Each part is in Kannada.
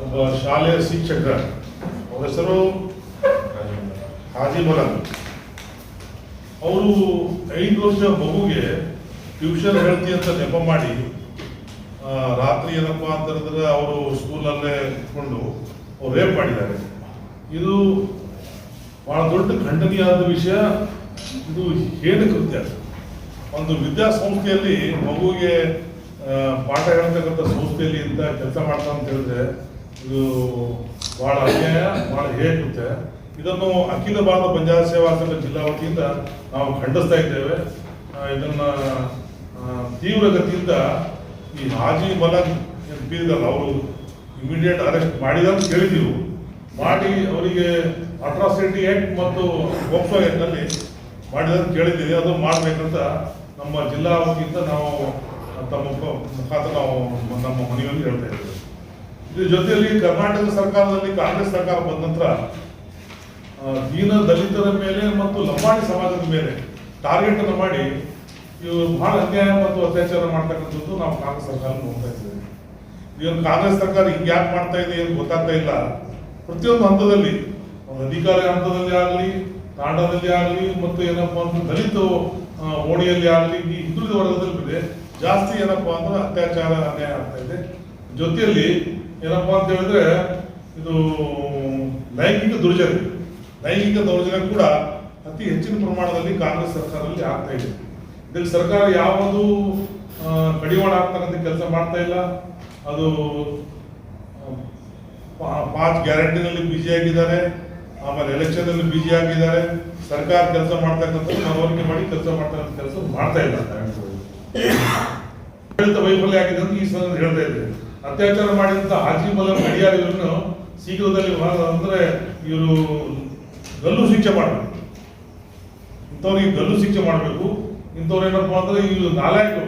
ಒಬ್ಬ ಶಾಲೆಯ ಶಿಕ್ಷಕ, ಅವರ ಹೆಸರು ಹಾಜಿ ಮಲನ್. ಅವರು 5 ವರ್ಷ ಮಗುಗೆ ಟ್ಯೂಷನ್ ಹೇಳ್ತಿ ಅಂತ ನೆಪ ಮಾಡಿ ರಾತ್ರಿ ಏನಪ್ಪಾ ಅಂತಂದ್ರೆ ಅವರು ಸ್ಕೂಲಲ್ಲೇ ಇಟ್ಕೊಂಡು ಅವ್ರು ರೇಪ್ ಮಾಡಿದ್ದಾರೆ. ಇದು ಬಹಳ ದೊಡ್ಡ ಖಂಡನೀಯವಾದ ವಿಷಯ. ಇದು ಹೇಳಿ ಕೃತ್ಯ. ಒಂದು ವಿದ್ಯಾಸಂಸ್ಥೆಯಲ್ಲಿ ಮಗುವಿಗೆ ಪಾಠ ಹೇಳ್ತಕ್ಕಂಥ ಸಂಸ್ಥೆಯಲ್ಲಿ ಇಂಥ ಕೆಲಸ ಮಾಡ್ತಾ ಅಂತ ಹೇಳಿದ್ರೆ ಇದು ಬಹಳ ಅನ್ಯಾಯ, ಬಹಳ ಹೇಳುತ್ತೆ. ಇದನ್ನು ಅಖಿಲ ಭಾರತ ಪಂಚಾಯತ್ ಸೇವಾ ಸಂಘ ಜಿಲ್ಲಾ ವತಿಯಿಂದ ನಾವು ಖಂಡಿಸ್ತಾ ಇದ್ದೇವೆ. ಇದನ್ನ ತೀವ್ರಗತಿಯಿಂದ ಈ ಹಾಜಿ ಮಲನ್ ಬೀದಿದಲ್ಲ ಅವರು ಇಮಿಡಿಯೇಟ್ ಅರೆಸ್ಟ್ ಮಾಡಿದಂತ ಕೇಳಿದ್ದೀವಿ. ಮಾಡಿ ಅವರಿಗೆ ಅಟ್ರಾಸಿಟಿ ಆಕ್ಟ್ ಮತ್ತು ಪೋಕ್ಸೋ ಆಕ್ಟ್ನಲ್ಲಿ ಮಾಡಿದಂತ ಕೇಳಿದ್ದೀವಿ. ಅದು ಮಾಡಬೇಕಂತ ನಮ್ಮ ಜಿಲ್ಲಾ ವತಿಯಿಂದ ನಾವು ತಮ್ಮ ಮುಖಾಂತರ ನಾವು ನಮ್ಮ ಮನೆಯಲ್ಲಿ ಹೇಳ್ತಾ ಇದ್ದೇವೆ. ಇದ್ರ ಜೊತೆಯಲ್ಲಿ ಕರ್ನಾಟಕ ಸರ್ಕಾರದಲ್ಲಿ ಕಾಂಗ್ರೆಸ್ ಸರ್ಕಾರ ಬಂದ ನಂತರ ದೀನ ದಲಿತರ ಮೇಲೆ ಮತ್ತು ಲಂಬಾಣಿ ಸಮಾಜದ ಮೇಲೆ ಟಾರ್ಗೆಟ್ ಅನ್ನು ಮಾಡಿ ಇವರು ಬಹಳ ಅನ್ಯಾಯ ಮತ್ತು ಅತ್ಯಾಚಾರ ಮಾಡ್ತಕ್ಕಂಥದ್ದು ನಾವು ಕಾಂಗ್ರೆಸ್ ಸರ್ಕಾರ ನೋಡ್ತಾ ಇದ್ದೇವೆ. ಇವನು ಕಾಂಗ್ರೆಸ್ ಸರ್ಕಾರ ಹಿಂಗೆ ಯಾಕೆ ಮಾಡ್ತಾ ಇದೆ ಏನು ಗೊತ್ತಾಗ್ತಾ ಇಲ್ಲ. ಪ್ರತಿಯೊಂದು ಹಂತದಲ್ಲಿ ಅಧಿಕಾರ ಹಂತದಲ್ಲಿ ಆಗಲಿ, ತಾಂಡದಲ್ಲಿ ಆಗಲಿ, ಮತ್ತು ಏನಪ್ಪಾ ಅಂದ್ರೆ ದಲಿತ ಓಣಿಯಲ್ಲಿ ಆಗಲಿ, ಈ ಹಿಂದುಳಿದ ವರ್ಗದಲ್ಲಿ ಇದೆ ಜಾಸ್ತಿ ಏನಪ್ಪಾ ಅಂದ್ರೆ ಅತ್ಯಾಚಾರ ಅನ್ಯಾಯ ಆಗ್ತಾ ಇದೆ. ಜೊತೆಯಲ್ಲಿ ಏನಪ್ಪಾ ಅಂತ ಹೇಳಿದ್ರೆ ಇದು ಲೈಂಗಿಕ ದೌರ್ಜನ್ಯ ಕೂಡ ಅತಿ ಹೆಚ್ಚಿನ ಪ್ರಮಾಣದಲ್ಲಿ ಕಾಂಗ್ರೆಸ್ ಸರ್ಕಾರದಲ್ಲಿ ಆಗ್ತಾ ಇದೆ. ಇದಕ್ಕೆ ಸರ್ಕಾರ ಯಾವುದು ಕಡಿವಾಣ ಆಗ್ತಕ್ಕಂಥ ಕೆಲಸ ಮಾಡ್ತಾ ಇಲ್ಲ. ಅದು 5 ಗ್ಯಾರಂಟಿನಲ್ಲಿ ಬಿಜಿ ಆಗಿದ್ದಾರೆ, ಆಮೇಲೆ ಎಲೆಕ್ಷನ್ ಅಲ್ಲಿ ಬಿಜಿ ಆಗಿದ್ದಾರೆ. ಸರ್ಕಾರ ಕೆಲಸ ಮಾಡ್ತಕ್ಕಂಥದ್ದು ಮನವರಿಕೆ ಮಾಡಿ ಕೆಲಸ ಮಾಡ್ತಕ್ಕಂಥ ಕೆಲಸ ಮಾಡ್ತಾ ಇಲ್ಲ. ವೈಫಲ್ಯ ಆಗಿದೆ ಅಂತ ಈ ಸಂದರ್ಭ ಹೇಳ್ತಾ ಇದ್ದಾರೆ. ಅತ್ಯಾಚಾರ ಮಾಡಿದಂತ ಹಾಜಿ ಮಲನ್ ಗಡಿಯಾರಿಗಳನ್ನು ಶೀಘ್ರದಲ್ಲಿ ಅಂದ್ರೆ ಇವರು ಗಲ್ಲು ಶಿಕ್ಷೆ ಮಾಡಬೇಕು. ಇಂಥವ್ರಿಗೆ ಗಲ್ಲು ಶಿಕ್ಷೆ ಮಾಡಬೇಕು. ಇಂಥವ್ರು ಏನಪ್ಪಾ ಅಂದ್ರೆ ಇವರು ನಾಲ್ಕು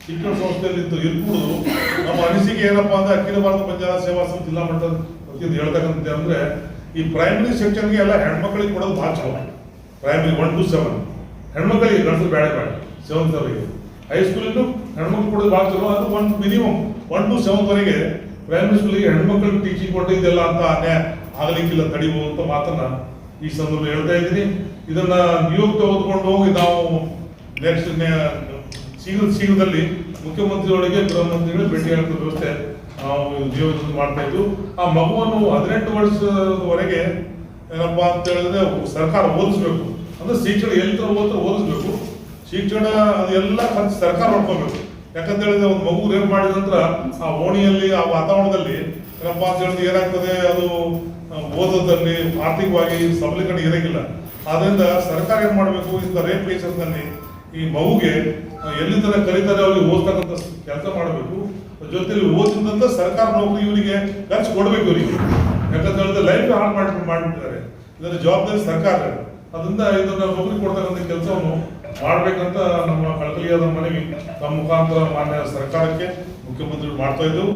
ಶಿಕ್ಷಣ ಸಂಸ್ಥೆಯಲ್ಲಿ ಇರ್ಕೂಡುದು. ನಮ್ಮ ಅನಿಸಿಕೆ ಏನಪ್ಪಾ ಅಂದ್ರೆ ಅಖಿಲ ಭಾರತ ಪಂಚಾಯತ್ ಸೇವಾ ಸಂಘ ಜಿಲ್ಲಾ ಮಟ್ಟದ ವತಿಯಿಂದ ಹೇಳ್ತಕ್ಕಂಥ ಅಂದ್ರೆ ಈ ಪ್ರೈಮರಿ ಸೆಕ್ಷನ್ಗೆ ಎಲ್ಲ ಹೆಣ್ಮಕ್ಳಿಗೆ ಕೊಡೋದು ಭಾಳ ಚಲೋ. ಪ್ರೈಮರಿ 1 to 7 ಹೆಣ್ಮಕ್ಳಿಗೆ, ಗಂಡಸರು ಬೇಡ 7th ಅವರಿಗೆ. ಹೈಸ್ಕೂಲಿಗೂ ಹೆಣ್ಮಕ್ಳು ಕೊಡೋದು ಭಾಳ ಚಲೋ. ಅದು ಒಂದು ಮಿನಿಮಮ್ 1 to 7th ವರೆಗೆ ಪ್ರೈಮರಿ ಸ್ಕೂಲಿಗೆ ಹೆಣ್ಮಕ್ಳಿಗೆ ಟೀಚಿಂಗ್ ಕೊಟ್ಟಿದ್ದೆಲ್ಲ ಅಂತ ಅನ್ಯಾಯ ಆಗಲಿಕ್ಕಿಲ್ಲ, ತಡಿಬಹುದು ಅಂತ ಮಾತನ್ನ ಈ ಸಂದರ್ಭ ಹೇಳ್ತಾ ಇದ್ದೀನಿ. ಇದನ್ನ ನಿಯೋಗ ಓದ್ಕೊಂಡು ಹೋಗಿ ನಾವು ನೆಕ್ಸ್ಟ್ ಶೀಘ್ರದಲ್ಲಿ ಮುಖ್ಯಮಂತ್ರಿಗಳಿಗೆ, ಗೃಹ ಮಂತ್ರಿಗಳಿಗೆ ಭೇಟಿಯಾಗುವ ವ್ಯವಸ್ಥೆ ನಾವು ನಿಯೋಗ ಮಾಡ್ತಾ ಇದ್ವು. ಆ ಮಗುವನ್ನು 18 ವರ್ಷದವರೆಗೆ ಏನಪ್ಪಾ ಅಂತ ಹೇಳಿದ್ರೆ ಸರ್ಕಾರ ಓದಿಸ್ಬೇಕು. ಅಂದ್ರೆ ಶಿಕ್ಷಣ ಎಲ್ಲಿ ಓದಿಸ್ಬೇಕು. ಶಿಕ್ಷಣ ಅದೆಲ್ಲ ಖರ್ಚು ಸರ್ಕಾರ ನೋಡ್ಕೋಬೇಕು. ಯಾಕಂತ ಹೇಳಿದ್ರೆ ಒಂದು ಮಗು ರೇಪ್ ಮಾಡಿದ ನಂತರ ಆ ಓಣಿಯಲ್ಲಿ, ಆ ವಾತಾವರಣದಲ್ಲಿ ಏನಪ್ಪಾ ಅಂತ ಹೇಳಿದ್ರೆ ಏನಾಗ್ತದೆ, ಅದು ಓದೋದಲ್ಲಿ ಆರ್ಥಿಕವಾಗಿ ಸಬಲೀಕರಣ ಇರಂಗಿಲ್ಲ. ಆದ್ರಿಂದ ಸರ್ಕಾರ ಏನ್ ಮಾಡಬೇಕು, ಇಂಥ ರೇಪ್ ಕೇಸಸ್ನಲ್ಲಿ ಈ ಮಗುಗೆ ಎಲ್ಲಿ ತನಕ ಕಲಿತಾರೆ ಅವ್ರಿಗೆ ಓದ್ತಕ್ಕಂಥ ಕೆಲಸ ಮಾಡಬೇಕು. ಜೊತೆಲಿ ಓದಿದಂತ ಸರ್ಕಾರ ನೌಕರಿ ಇವರಿಗೆ ಖರ್ಚು ಕೊಡಬೇಕು ಇವರಿಗೆ. ಯಾಕಂತ ಹೇಳಿದ್ರೆ ಲೈಫ್ ಹಾಳು ಮಾಡಿಬಿಟ್ಟಿದ್ದಾರೆ. ಇದರ ಜವಾಬ್ದಾರಿ ಸರ್ಕಾರ. ಅದರಿಂದ ಇದನ್ನ ನೌಕರಿ ಕೊಡ್ತಕ್ಕಂಥ ಕೆಲಸವನ್ನು ಮಾಡ್ಬೇಕಂತ ನಮ್ಮ ಕಳಕಳಿಯಾದ ಮನವಿ ನಮ್ಮ ಮುಖಾಂತರ ಮಾನ್ಯ ಸರ್ಕಾರಕ್ಕೆ, ಮುಖ್ಯಮಂತ್ರಿಗಳು ಮಾಡ್ತಾ ಇದ್ದೆವು.